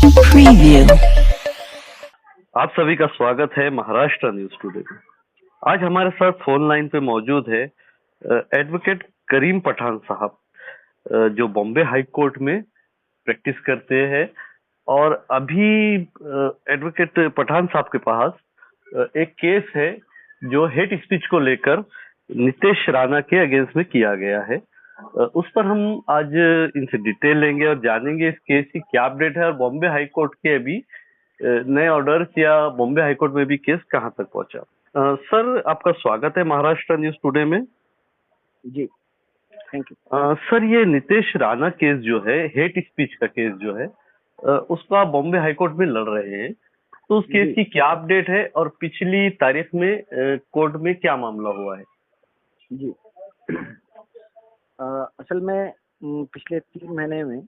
Preview. आप सभी का स्वागत है महाराष्ट्र न्यूज टुडे में। आज हमारे साथ फोन लाइन पे मौजूद है एडवोकेट करीम पठान साहब, जो बॉम्बे हाई कोर्ट में प्रैक्टिस करते हैं। और अभी एडवोकेट पठान साहब के पास एक केस है जो हेट स्पीच को लेकर नितेश राणा के अगेंस्ट में किया गया है। उस पर हम आज इनसे डिटेल लेंगे और जानेंगे इस केस की क्या अपडेट है और बॉम्बे हाई कोर्ट के अभी नए ऑर्डर्स या बॉम्बे हाईकोर्ट में भी केस कहां तक पहुंचा। सर, आपका स्वागत है महाराष्ट्र न्यूज टुडे में। जी, थैंक यू। सर, ये नितेश राणा केस जो है, हेट स्पीच का केस जो है, उसको आप बॉम्बे हाईकोर्ट में लड़ रहे हैं, तो उस केस की क्या अपडेट है और पिछली तारीख में कोर्ट में क्या मामला हुआ है? जी असल में पिछले 3 महीने में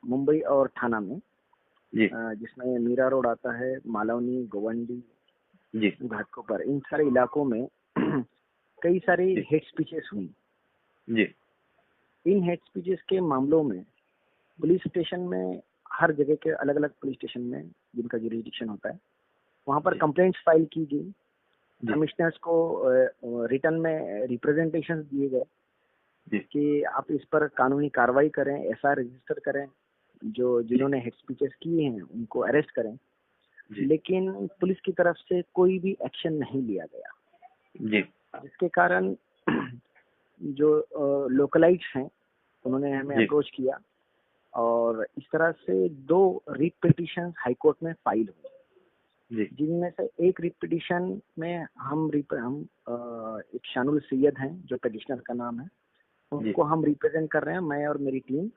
मुंबई और थाना में, जिसमें मीरा रोड आता है, मालवनी, गोवंडी, घाटकोपर, इन सारे इलाकों में कई सारी हेट स्पीचेस हुई। इन हेट स्पीचेस के मामलों में पुलिस स्टेशन में, हर जगह के अलग अलग पुलिस स्टेशन में जिनका जुरिडिक्शन होता है, वहां पर कंप्लेंट्स फाइल की गई। कमिश्नर्स को रिटर्न में रिप्रेजेंटेशन दिए गए कि आप इस पर कानूनी कार्रवाई करें, एफआईआर रजिस्टर करें, जिन्होंने हेट स्पीचेस किए हैं उनको अरेस्ट करें। लेकिन पुलिस की तरफ से कोई भी एक्शन नहीं लिया गया, जिसके कारण जो लोकलाइट्स हैं उन्होंने हमें अप्रोच किया और इस तरह से 2 रिट पिटीशन हाईकोर्ट में फाइल हुई, जिनमें से एक रिट पिटीशन में हम एक शानुल सैयद हैं जो पिटिशनर का नाम है, उनको हम रिप्रेजेंट कर रहे हैं, मैं और मेरी टीम।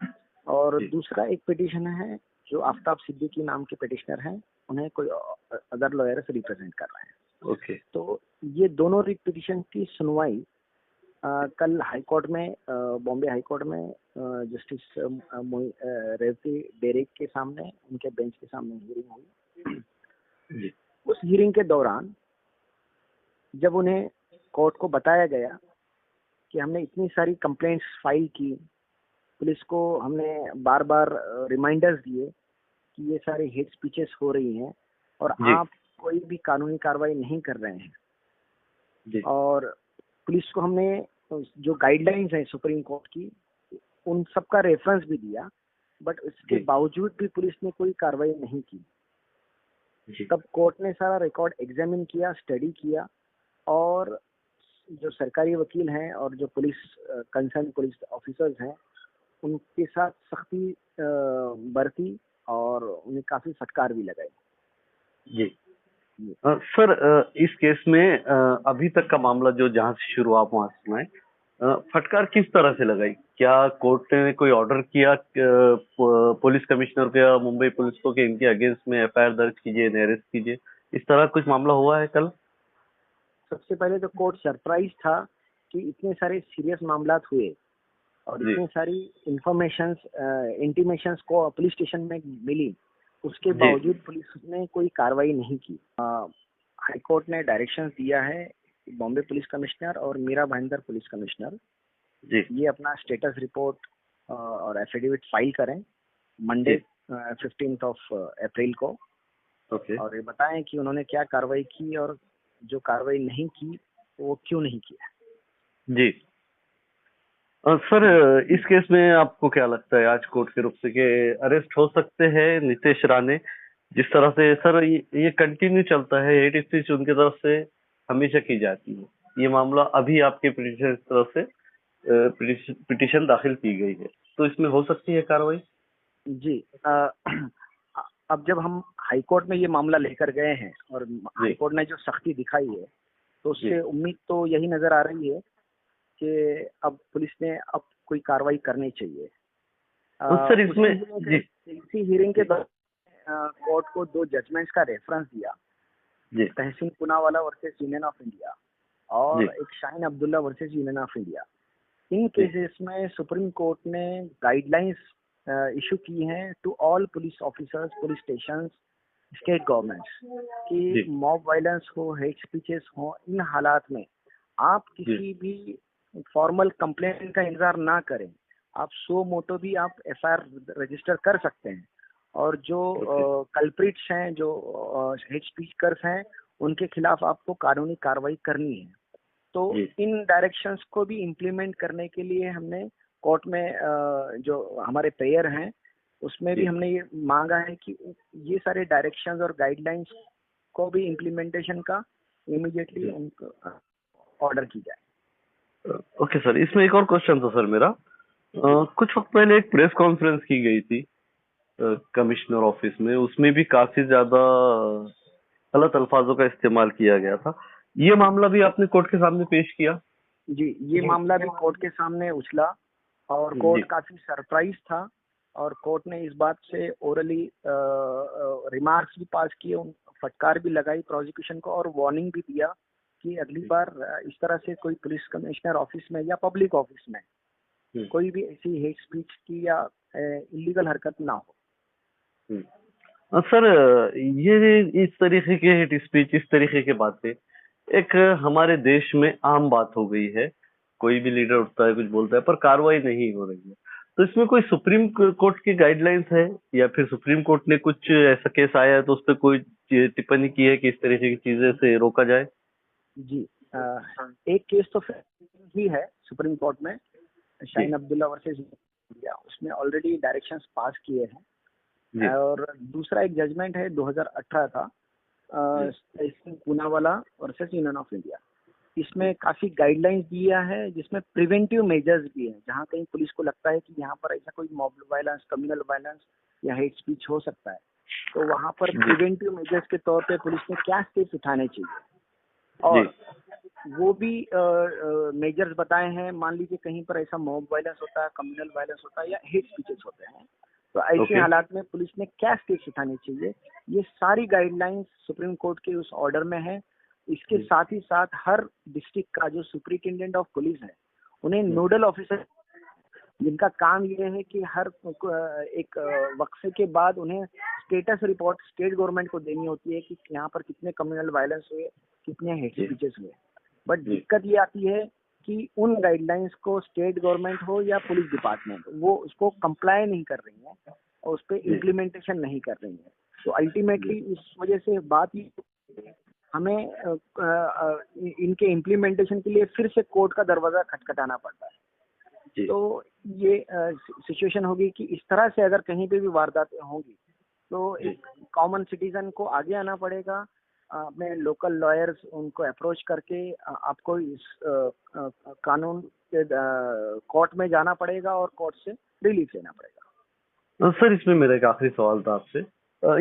और दूसरा एक पिटीशन है जो आफ्ताब सिद्दीकी नाम के पिटिशनर हैं, उन्हें कोई अदर लॉयर से रिप्रेजेंट कर रहे हैं। तो ये दोनों रिट पिटीशन की सुनवाई कल हाईकोर्ट में, बॉम्बे हाईकोर्ट में जस्टिस रेवती डेरेक के सामने, उनके बेंच के सामने हियरिंग हुई। उस हियरिंग के दौरान जब उन्हें कोर्ट को बताया गया कि हमने इतनी सारी कंप्लेंट्स फाइल की, पुलिस को हमने बार बार रिमाइंडर्स दिए कि ये सारे हेट स्पीचेस हो रही हैं और आप कोई भी कानूनी कार्रवाई नहीं कर रहे हैं, और पुलिस को हमने जो गाइडलाइंस है सुप्रीम कोर्ट की, उन सब का रेफरेंस भी दिया, बट इसके बावजूद भी पुलिस ने कोई कार्रवाई नहीं की। तब कोर्ट ने सारा रिकॉर्ड एग्जामिन किया, स्टडी किया, और जो सरकारी वकील हैं और जो कंसर्न पुलिस ऑफिसर्स हैं, उनके साथ सख्ती बरती और उन्हें काफी फटकार भी लगाई। सर, इस केस में अभी तक का मामला जो जहां से शुरू आप वहां से सुनाए, फटकार किस तरह से लगाई? क्या कोर्ट ने कोई ऑर्डर किया पुलिस कमिश्नर को या मुंबई पुलिस को कि इनके अगेंस्ट में एफआईआर दर्ज कीजिए, अरेस्ट कीजिए, इस तरह कुछ मामला हुआ है कल? सबसे पहले तो कोर्ट सरप्राइज था कि इतने सारे सीरियस मामला हुए और इतनी सारी इंटीमेशंस को पुलिस स्टेशन में मिली, उसके बावजूद पुलिस ने कोई कार्रवाई नहीं की। हाईकोर्ट ने डायरेक्शंस दिया है बॉम्बे पुलिस कमिश्नर और मीरा भाईंदर पुलिस कमिश्नर, ये अपना स्टेटस रिपोर्ट और एफिडेविट फाइल करें मंडे 15 अप्रैल को, और ये बताएं कि उन्होंने क्या कार्रवाई की और जो कार्रवाई नहीं की वो क्यों नहीं किया। सर, इस केस में आपको क्या लगता है, आज कोर्ट के रुख से कि अरेस्ट हो सकते हैं नितेश राणे? जिस तरह से सर ये कंटिन्यू चलता है, हेट स्पीच उनकी तरफ से हमेशा की जाती है, ये मामला अभी आपके पिटीशन की तरफ से पिटीशन दाखिल की गई है, तो इसमें हो सकती है कार्रवाई? जी, अब जब हम हाईकोर्ट में ये मामला लेकर गए हैं और हाईकोर्ट ने जो सख्ती दिखाई है, तो उससे उम्मीद तो यही नजर आ रही है कि अब पुलिस ने अब कोई कार्रवाई करनी चाहिए। सर, इसमें इसी हियरिंग के दौरान कोर्ट को 2 जजमेंट्स का रेफरेंस दिया, Tehseen Poonawalla versus Union of India और एक Shaheen Abdulla versus Union of India. In cases में सुप्रीम कोर्ट ने गाइडलाइंस इशू की हैं to all police officers, police stations, state governments, कि मॉब वायलेंस हो, हेट स्पीचेस हो, इन हालात में आप किसी भी फॉर्मल कंप्लेंट का इंतजार ना करें, आप सो मोटो भी आप एफआईआर रजिस्टर कर सकते हैं। और जो कल्प्रिट्स हैं, जो हेट स्पीकर्स हैं, उनके खिलाफ आपको कानूनी कार्रवाई करनी है। तो इन डायरेक्शंस को भी इम्प्लीमेंट करने के लिए हमने कोर्ट में जो हमारे प्रेयर हैं उसमें भी हमने ये मांगा है कि ये सारे डायरेक्शंस और गाइडलाइंस को भी इम्प्लीमेंटेशन का इमीडिएटली उनको ऑर्डर की जाए। ओके सर, इसमें एक और क्वेश्चन था सर मेरा। कुछ वक्त पहले एक प्रेस कॉन्फ्रेंस की गई थी कमिश्नर ऑफिस में, उसमें भी काफी ज्यादा गलत अल्फाजों का इस्तेमाल किया गया था। ये मामला भी आपने कोर्ट के सामने पेश किया? जी, ये मामला भी कोर्ट के सामने उछला और कोर्ट काफी सरप्राइज था और कोर्ट ने इस बात से ओरली रिमार्क्स भी पास किए, फटकार भी लगाई प्रोसिक्यूशन को और वार्निंग भी दिया कि अगली बार इस तरह से कोई पुलिस कमिश्नर ऑफिस में या पब्लिक ऑफिस में कोई भी ऐसी हेट स्पीच की या इलीगल हरकत ना हो। सर, ये इस तरीके के हेट स्पीच, इस तरीके की बातें एक हमारे देश में आम बात हो गई है। कोई भी लीडर उठता है, कुछ बोलता है, पर कार्रवाई नहीं हो रही है। तो इसमें कोई सुप्रीम कोर्ट की गाइडलाइंस है या फिर सुप्रीम कोर्ट ने कुछ ऐसा केस आया है तो उस पर कोई टिप्पणी की है कि इस तरीके की चीजें से रोका जाए? जी, एक केस तो ही है सुप्रीम कोर्ट में, शाहीन अब्दुल्ला वर्सेस इंडिया, उसमें ऑलरेडी डायरेक्शंस पास किए हैं। और दूसरा एक जजमेंट है 2018 का, Poonawalla versus Union of India. इसमें काफी गाइडलाइंस दिया है जिसमें प्रिवेंटिव मेजर्स भी हैं। जहां कहीं पुलिस को लगता है कि यहाँ पर ऐसा कोई मॉब वायलेंस, कम्युनल वायलेंस या हेट स्पीच हो सकता है, तो वहां पर प्रिवेंटिव मेजर्स के तौर पे पुलिस ने क्या स्टेप्स उठाने चाहिए और वो भी मेजर्स बताए हैं। मान लीजिए कहीं पर ऐसा मॉब वायलेंस होता है, कम्युनल वायलेंस होता है या हेट स्पीचेस होते हैं, तो ऐसे हालात में पुलिस ने क्या स्टेप्स उठाने चाहिए, ये सारी गाइडलाइंस सुप्रीम कोर्ट के उस ऑर्डर में है। इसके साथ ही साथ हर डिस्ट्रिक्ट का जो सुपरिटेंडेंट ऑफ पुलिस है, उन्हें नोडल ऑफिसर, जिनका काम ये है कि हर एक वक्फे के बाद उन्हें स्टेटस रिपोर्ट स्टेट गवर्नमेंट को देनी होती है कि यहाँ पर कितने कम्युनल वायलेंस हुए, कितने हेट स्पीचेस हुए। बट दिक्कत ये आती है कि उन गाइडलाइंस को स्टेट गवर्नमेंट हो या पुलिस डिपार्टमेंट, वो उसको कंप्लाई नहीं कर रही है और उस पर इम्प्लीमेंटेशन नहीं कर रही है। तो अल्टीमेटली इस वजह से बात ये हमें इनके इम्प्लीमेंटेशन के लिए फिर से कोर्ट का दरवाजा खटखटाना पड़ता है। तो ये सिचुएशन होगी कि इस तरह से अगर कहीं पे भी वारदातें होंगी तो एक कॉमन सिटीजन को आगे आना पड़ेगा, अपने लोकल लॉयर्स उनको अप्रोच करके आपको इस कानून के कोर्ट में जाना पड़ेगा और कोर्ट से रिलीफ लेना पड़ेगा। सर, इसमें मेरा एक आखिरी सवाल था आपसे।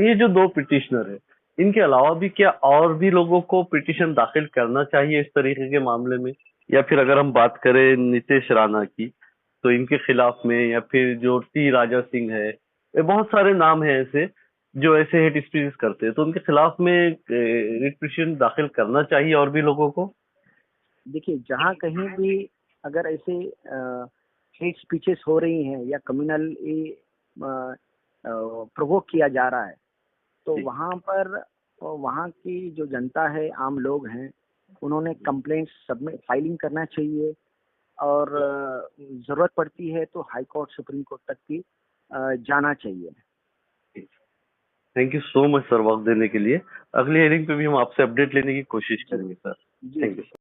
ये जो 2 पिटिशनर है, इनके अलावा भी क्या और भी लोगों को पिटीशन दाखिल करना चाहिए इस तरीके के मामले में? या फिर अगर हम बात करें नितेश राणा की, तो इनके खिलाफ में, या फिर जो टी राजा सिंह है, बहुत सारे नाम हैं ऐसे जो ऐसे हेट स्पीच करते हैं, तो उनके खिलाफ में रिट पिटीशन दाखिल करना चाहिए और भी लोगों को? देखिए, जहाँ कहीं भी अगर ऐसे हेट स्पीचेस हो रही हैं या कम्युनल प्रोवोक किया जा रहा है, तो वहाँ पर वहाँ की जो जनता है, आम लोग हैं, उन्होंने कंप्लेंट्स सबमिट फाइलिंग करना चाहिए और जरूरत पड़ती है तो हाई कोर्ट, सुप्रीम कोर्ट तक भी जाना चाहिए। Thank you so much sir वक्त देने के लिए। अगली हियरिंग पे भी हम आपसे अपडेट लेने की कोशिश करेंगे सर। Thank you.